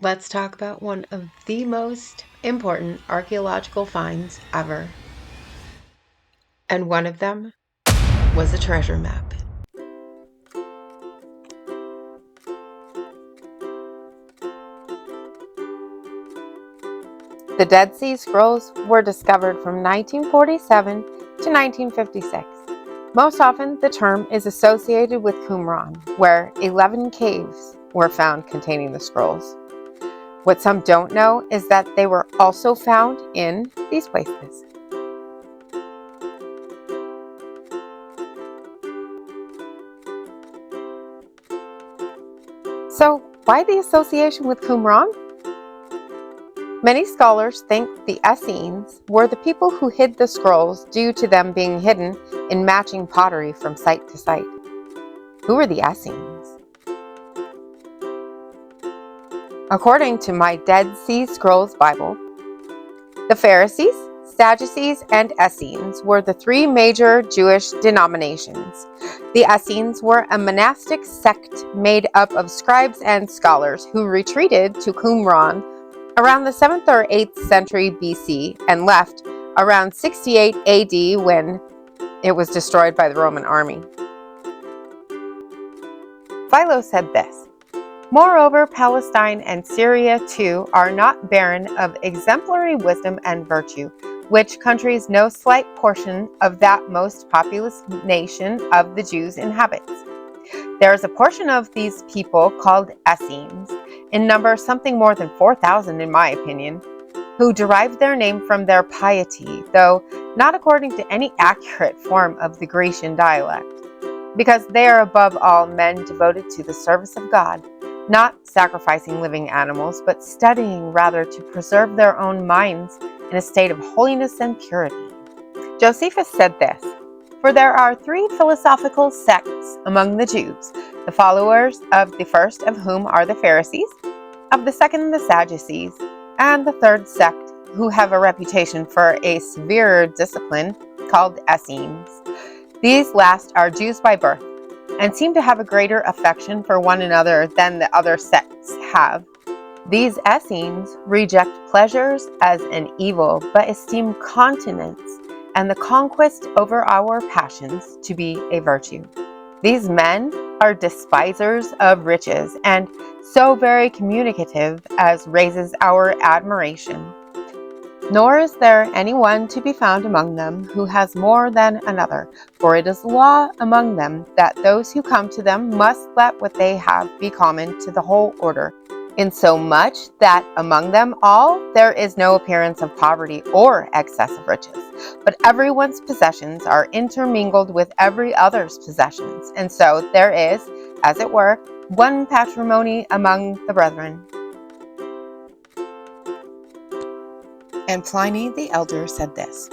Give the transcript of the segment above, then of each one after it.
let's talk about one of the most important archaeological finds ever. And one of them was a treasure map. The Dead Sea Scrolls were discovered from 1947 to 1956. Most often, the term is associated with Qumran, where 11 caves were found containing the scrolls. What some don't know is that they were also found in these places. So, why the association with Qumran? Many scholars think the Essenes were the people who hid the scrolls due to them being hidden in matching pottery from site to site. Who were the Essenes? According to my Dead Sea Scrolls Bible, the Pharisees, Sadducees, and Essenes were the three major Jewish denominations. The Essenes were a monastic sect made up of scribes and scholars who retreated to Qumran around the 7th or 8th century BC and left around 68 AD when it was destroyed by the Roman army. Philo said this: "Moreover, Palestine and Syria too are not barren of exemplary wisdom and virtue, which countries no slight portion of that most populous nation of the Jews inhabits. There is a portion of these people called Essenes, in number something more than 4,000 in my opinion, who derived their name from their piety, though not according to any accurate form of the Grecian dialect, because they are above all men devoted to the service of God, not sacrificing living animals, but studying rather to preserve their own minds in a state of holiness and purity." Josephus said this: "For there are three philosophical sects among the Jews, the followers of the first of whom are the Pharisees, of the second the Sadducees, and the third sect, who have a reputation for a severer discipline, called Essenes. These last are Jews by birth, and seem to have a greater affection for one another than the other sects have. These Essenes reject pleasures as an evil, but esteem continence and the conquest over our passions to be a virtue. These men are despisers of riches, and so very communicative as raises our admiration. Nor is there any one to be found among them who has more than another, for it is law among them that those who come to them must let what they have be common to the whole order, insomuch that among them all there is no appearance of poverty or excess of riches, but everyone's possessions are intermingled with every other's possessions, and so there is, as it were, one patrimony among the brethren." And Pliny the Elder said this: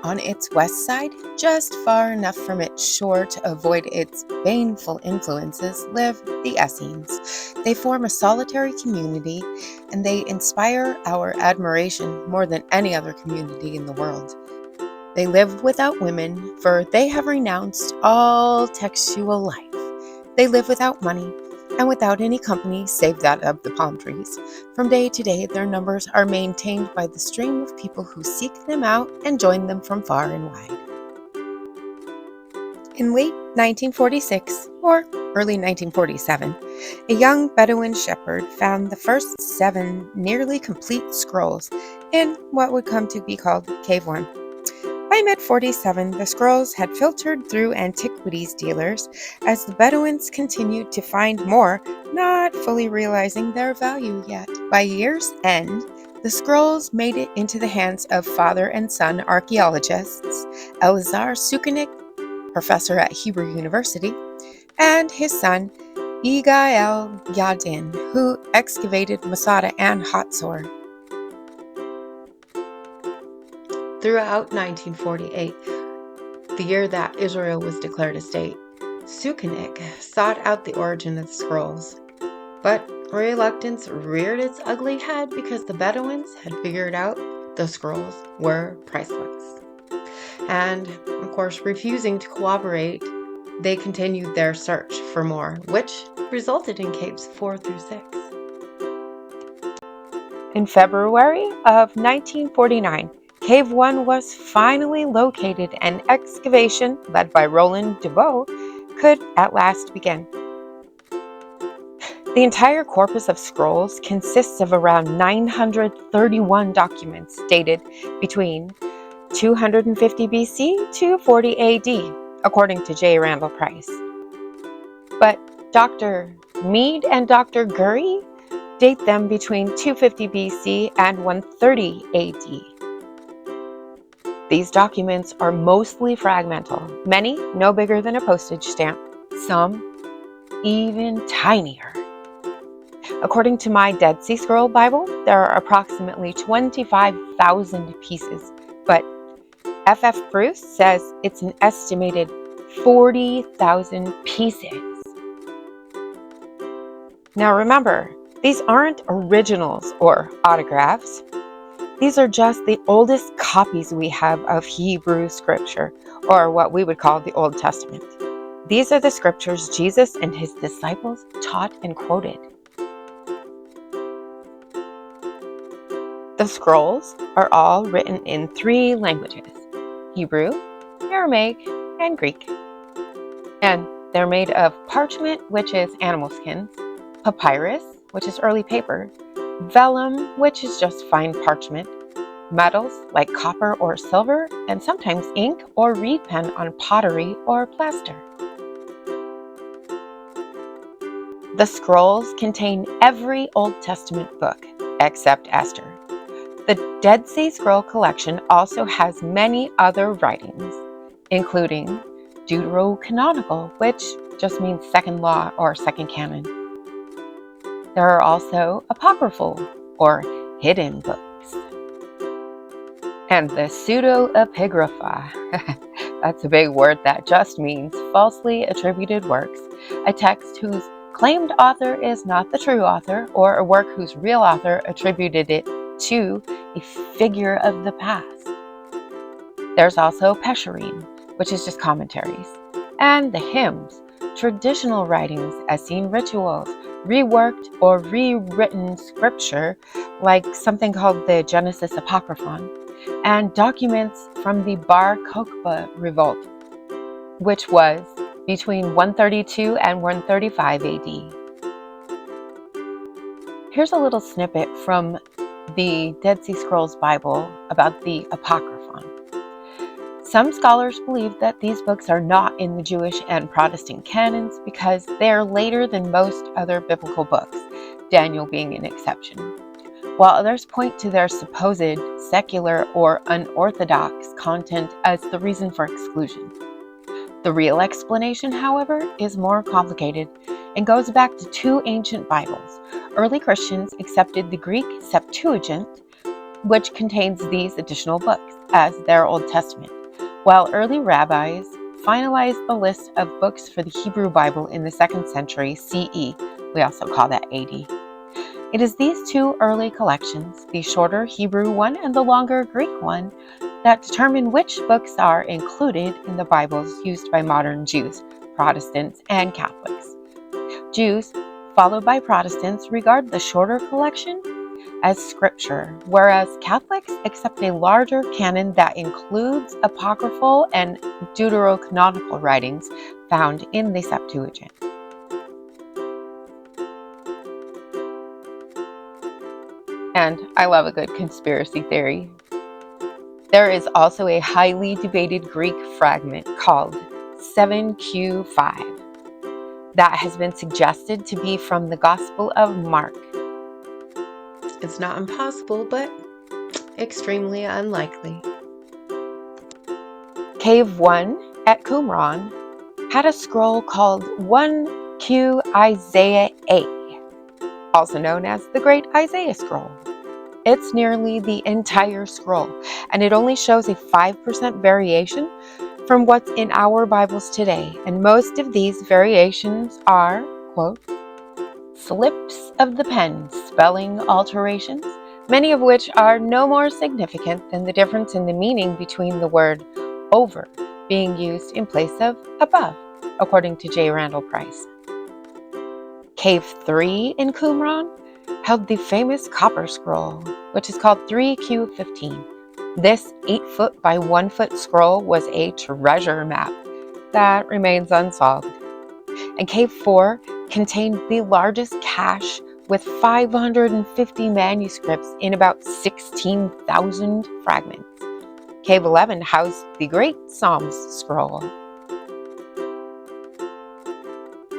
"On its west side, just far enough from its shore to avoid its baneful influences, live the Essenes. They form a solitary community, and they inspire our admiration more than any other community in the world. They live without women, for they have renounced all textual life. They live without money, and without any company save that of the palm trees. From day to day their numbers are maintained by the stream of people who seek them out and join them from far and wide." In late 1946 or early 1947, a young Bedouin shepherd found the first 7 nearly complete scrolls in what would come to be called Cave 1. By mid-47, the scrolls had filtered through antiquities dealers as the Bedouins continued to find more, not fully realizing their value yet. By year's end, the scrolls made it into the hands of father and son archaeologists, Elazar Sukenik, professor at Hebrew University, and his son, Yigael Yadin, who excavated Masada and Hatzor. Throughout 1948, the year that Israel was declared a state, Sukenik sought out the origin of the scrolls. But reluctance reared its ugly head because the Bedouins had figured out the scrolls were priceless. And, of course, refusing to cooperate, they continued their search for more, which resulted in caves 4 through 6. In February of 1949, Cave 1 was finally located and excavation, led by Roland Dubois, could at last begin. The entire corpus of scrolls consists of around 931 documents dated between 250 BC to 40 AD, according to J. Randall Price. But Dr. Mead and Dr. Gurry date them between 250 BC and 130 AD. These documents are mostly fragmental, many no bigger than a postage stamp, some even tinier. According to my Dead Sea Scroll Bible, there are approximately 25,000 pieces, but F.F. Bruce says it's an estimated 40,000 pieces. Now remember, these aren't originals or autographs. These are just the oldest copies we have of Hebrew scripture, or what we would call the Old Testament. These are the scriptures Jesus and his disciples taught and quoted. The scrolls are all written in 3 languages: Hebrew, Aramaic, and Greek. And they're made of parchment, which is animal skins, papyrus, which is early paper, vellum, which is just fine parchment, metals like copper or silver, and sometimes ink or reed pen on pottery or plaster. The scrolls contain every Old Testament book except Esther. The Dead Sea Scroll collection also has many other writings, including Deuterocanonical, which just means second law or second canon. There are also apocryphal or hidden books. And the pseudepigrapha, that's a big word that just means falsely attributed works, a text whose claimed author is not the true author, or a work whose real author attributed it to a figure of the past. There's also Pesherim, which is just commentaries, and the hymns, traditional writings, Essene rituals, reworked or rewritten scripture, like something called the Genesis Apocryphon, and documents from the Bar Kokhba revolt, which was between 132 and 135 AD. Here's a little snippet from the Dead Sea Scrolls Bible about the Apocryphon. Some scholars believe that these books are not in the Jewish and Protestant canons because they are later than most other biblical books, Daniel being an exception, while others point to their supposed secular or unorthodox content as the reason for exclusion. The real explanation, however, is more complicated and goes back to 2 ancient Bibles. Early Christians accepted the Greek Septuagint, which contains these additional books, as their Old Testament, while early rabbis finalized the list of books for the Hebrew Bible in the 2nd century CE. We also call that AD. It is these 2 early collections, the shorter Hebrew one and the longer Greek one, that determine which books are included in the Bibles used by modern Jews, Protestants, and Catholics. Jews, followed by Protestants, regard the shorter collection as scripture, whereas Catholics accept a larger canon that includes apocryphal and deuterocanonical writings found in the Septuagint. And I love a good conspiracy theory. There is also a highly debated Greek fragment called 7Q5 that has been suggested to be from the Gospel of Mark. It's not impossible, but extremely unlikely. Cave 1 at Qumran had a scroll called 1Q Isaiah A, also known as the Great Isaiah Scroll. It's nearly the entire scroll, and it only shows a 5% variation from what's in our Bibles today, and most of these variations are, quote, slips of the pen, spelling alterations, many of which are no more significant than the difference in the meaning between the word over being used in place of above, according to J. Randall Price. Cave 3 in Qumran held the famous copper scroll, which is called 3Q15. This 8-foot by 1-foot scroll was a treasure map that remains unsolved. And Cave 4 contained the largest cache with 550 manuscripts in about 16,000 fragments. Cave 11 housed the Great Psalms Scroll.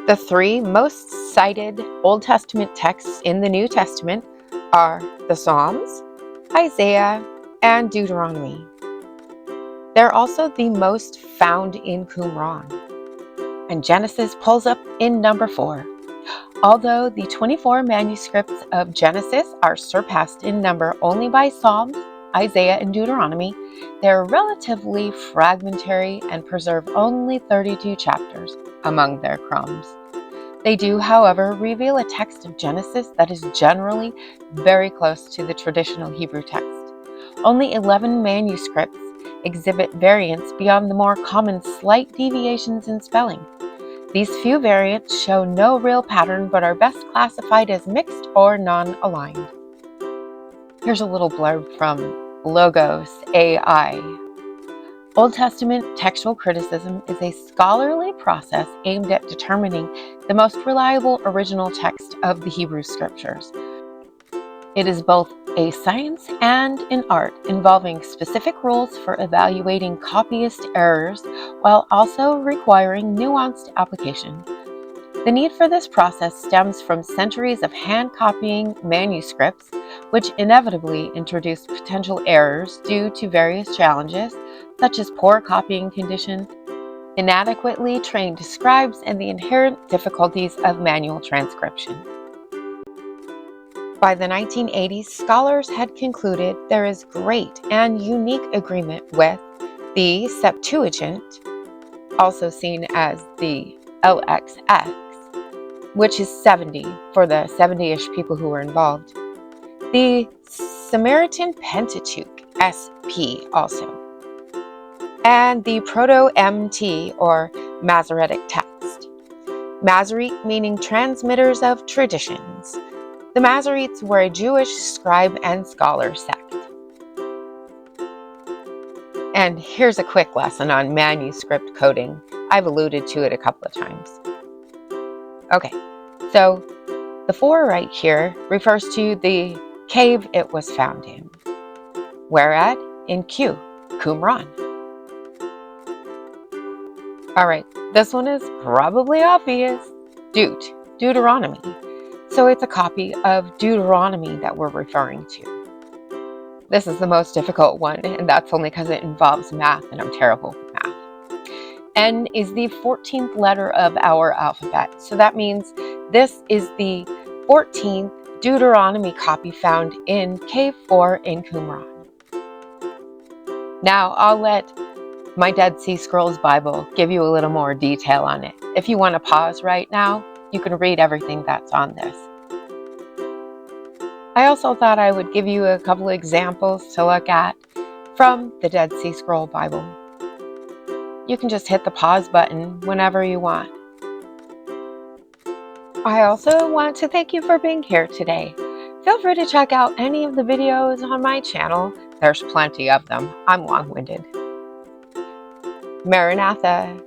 The three most cited Old Testament texts in the New Testament are the Psalms, Isaiah, and Deuteronomy. They're also the most found in Qumran, and Genesis pulls up in number 4. Although the 24 manuscripts of Genesis are surpassed in number only by Psalms, Isaiah, and Deuteronomy, they're relatively fragmentary and preserve only 32 chapters among their crumbs. They do, however, reveal a text of Genesis that is generally very close to the traditional Hebrew text. Only 11 manuscripts exhibit variants beyond the more common slight deviations in spelling. These few variants show no real pattern but are best classified as mixed or non-aligned. Here's a little blurb from Logos AI. Old Testament textual criticism is a scholarly process aimed at determining the most reliable original text of the Hebrew Scriptures. It is both a science and an art involving specific rules for evaluating copyist errors while also requiring nuanced application. The need for this process stems from centuries of hand copying manuscripts, which inevitably introduced potential errors due to various challenges, such as poor copying conditions, inadequately trained scribes, and the inherent difficulties of manual transcription. By the 1980s, scholars had concluded there is great and unique agreement with the Septuagint, also seen as the LXX, which is 70 for the 70-ish people who were involved, the Samaritan Pentateuch, SP also, and the Proto-MT or Masoretic text. Masorete meaning transmitters of traditions. The Masoretes were a Jewish scribe and scholar sect. And here's a quick lesson on manuscript coding. I've alluded to it a couple of times. Okay, so the 4 right here refers to the cave it was found in. Where at? In Q, Qumran. All right, this one is probably obvious. Deuteronomy. So it's a copy of Deuteronomy that we're referring to. This is the most difficult one, and that's only because it involves math, and I'm terrible with math. N is the 14th letter of our alphabet, so that means this is the 14th Deuteronomy copy found in Cave 4 in Qumran. Now, I'll let my Dead Sea Scrolls Bible give you a little more detail on it. If you want to pause right now, you can read everything that's on this. I also thought I would give you a couple of examples to look at from the Dead Sea Scroll Bible. You can just hit the pause button whenever you want. I also want to thank you for being here today. Feel free to check out any of the videos on my channel. There's plenty of them. I'm long-winded. Maranatha.